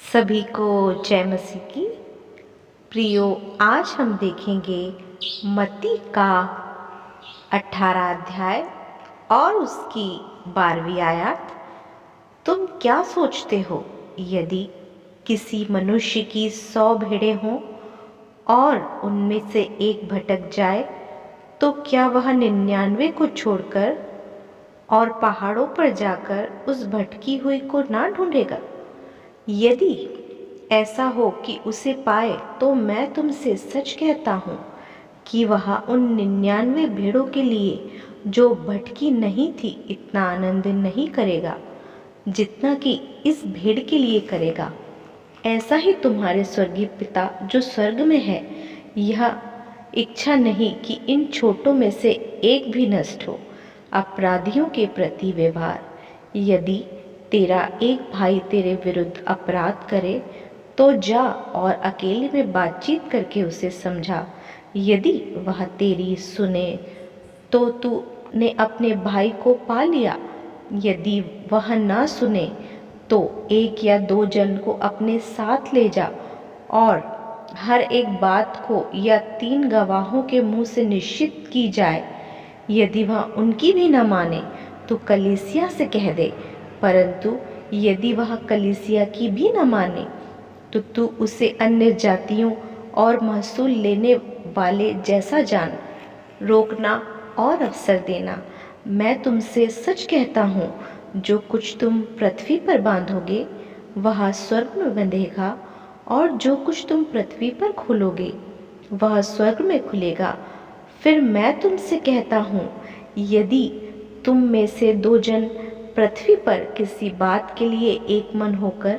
सभी को जय मसीह की। प्रियो, आज हम देखेंगे मत्ती का 18 अध्याय और उसकी 12वीं आयत। तुम क्या सोचते हो, यदि किसी मनुष्य की 100 भेड़ें हों और उनमें से एक भटक जाए, तो क्या वह 99 को छोड़कर और पहाड़ों पर जाकर उस भटकी हुई को ना ढूंढेगा? यदि ऐसा हो कि उसे पाए, तो मैं तुमसे सच कहता हूँ कि वह उन 99 भेड़ों के लिए जो भटकी नहीं थी इतना आनंद नहीं करेगा जितना कि इस भेड़ के लिए करेगा। ऐसा ही तुम्हारे स्वर्गीय पिता जो स्वर्ग में है, यह इच्छा नहीं कि इन छोटों में से एक भी नष्ट हो। अपराधियों के प्रति व्यवहार। यदि तेरा एक भाई तेरे विरुद्ध अपराध करे, तो जा और अकेले में बातचीत करके उसे समझा। यदि वह तेरी सुने, तो तूने अपने भाई को पा लिया। यदि वह ना सुने, तो 1 या 2 जन को अपने साथ ले जा और हर एक बात को या 3 गवाहों के मुंह से निश्चित की जाए। यदि वह उनकी भी न माने, तो कलीसिया से कह दे। परंतु यदि वह कलीसिया की भी न माने, तो तू उसे अन्य जातियों और महसूल लेने वाले जैसा जान, रोकना और अवसर देना। मैं तुमसे सच कहता हूँ, जो कुछ तुम पृथ्वी पर बांधोगे वह स्वर्ग में बंधेगा, और जो कुछ तुम पृथ्वी पर खोलोगे वह स्वर्ग में खुलेगा। फिर मैं तुमसे कहता हूँ, यदि तुम में से 2 जन पृथ्वी पर किसी बात के लिए एक मन होकर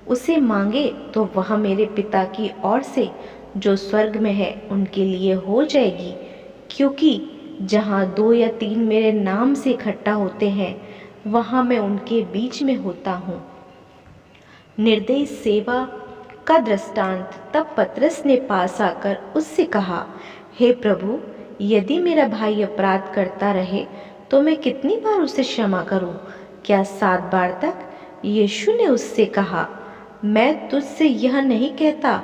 उसे मांगे, तो वह मेरे पिता की ओर से जो स्वर्ग में है उनके लिए हो जाएगी। क्योंकि जहाँ 2 या 3 मेरे नाम से इकट्ठा होते हैं, वहाँ मैं उनके बीच में होता हूँ। निर्दयी सेवा का दृष्टांत। तब पतरस ने पास आकर उससे कहा, हे प्रभु, यदि मेरा भाई अपराध करता रहे, तो मैं कितनी बार उसे क्षमा करूं? क्या 7 बार तक? यीशु ने उससे कहा, मैं तुझसे यह नहीं कहता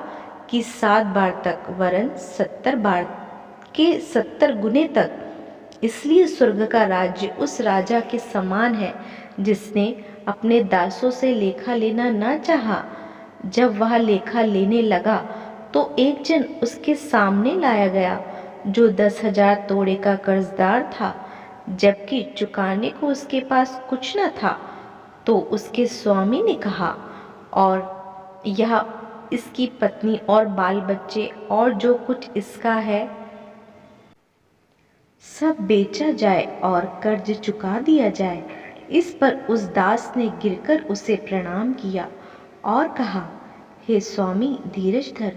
कि 7 बार तक, वरन 70 बार के 70 गुने तक। इसलिए स्वर्ग का राज्य उस राजा के समान है जिसने अपने दासों से लेखा लेना ना चाहा। जब वह लेखा लेने लगा, तो एक जन उसके सामने लाया गया जो 10,000 तोड़े का कर्जदार था, जबकि चुकाने को उसके पास कुछ न था। तो उसके स्वामी ने कहा, और यह इसकी पत्नी और बाल बच्चे और जो कुछ इसका है सब बेचा जाए और कर्ज चुका दिया जाए। इस पर उस दास ने गिरकर उसे प्रणाम किया और कहा, हे स्वामी, धीरज धर,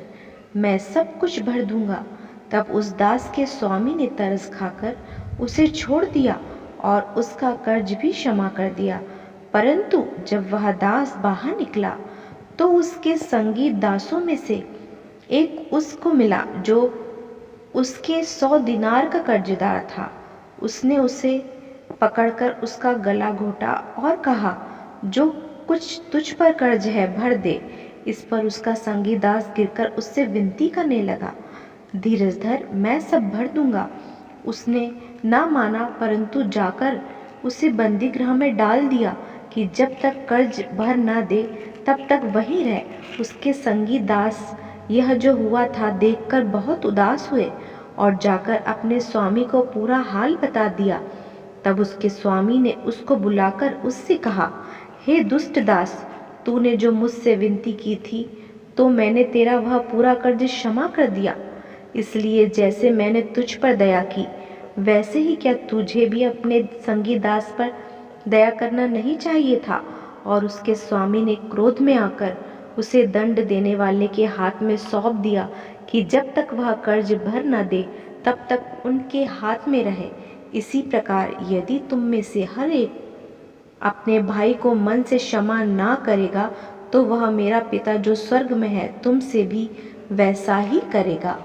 मैं सब कुछ भर दूंगा। तब उस दास के स्वामी ने तरस खाकर उसे छोड़ दिया और उसका कर्ज भी क्षमा कर दिया। परंतु जब वह दास बाहर निकला, तो उसके संगी दासों में से एक उसको मिला जो उसके 100 दिनार का कर्जदार था। उसने उसे पकड़कर उसका गला घोटा और कहा, जो कुछ तुझ पर कर्ज है भर दे। इस पर उसका संगी दास गिरकर उससे विनती करने लगा, धीरज धर, मैं सब भर दूंगा। उसने ना माना, परंतु जाकर उसे बंदी गृह में डाल दिया कि जब तक कर्ज भर ना दे तब तक वहीं रहे। उसके संगी दास यह जो हुआ था देखकर बहुत उदास हुए और जाकर अपने स्वामी को पूरा हाल बता दिया। तब उसके स्वामी ने उसको बुलाकर उससे कहा, हे दुष्ट दास, तूने जो मुझसे विनती की थी, तो मैंने तेरा वह पूरा कर्ज क्षमा कर दिया। इसलिए जैसे मैंने तुझ पर दया की, वैसे ही क्या तुझे भी अपने संगी दास पर दया करना नहीं चाहिए था? और उसके स्वामी ने क्रोध में आकर उसे दंड देने वाले के हाथ में सौंप दिया कि जब तक वह कर्ज भर न दे तब तक उनके हाथ में रहे। इसी प्रकार यदि तुम में से हर एक अपने भाई को मन से क्षमा ना करेगा, तो वह मेरा पिता जो स्वर्ग में है तुमसे भी वैसा ही करेगा।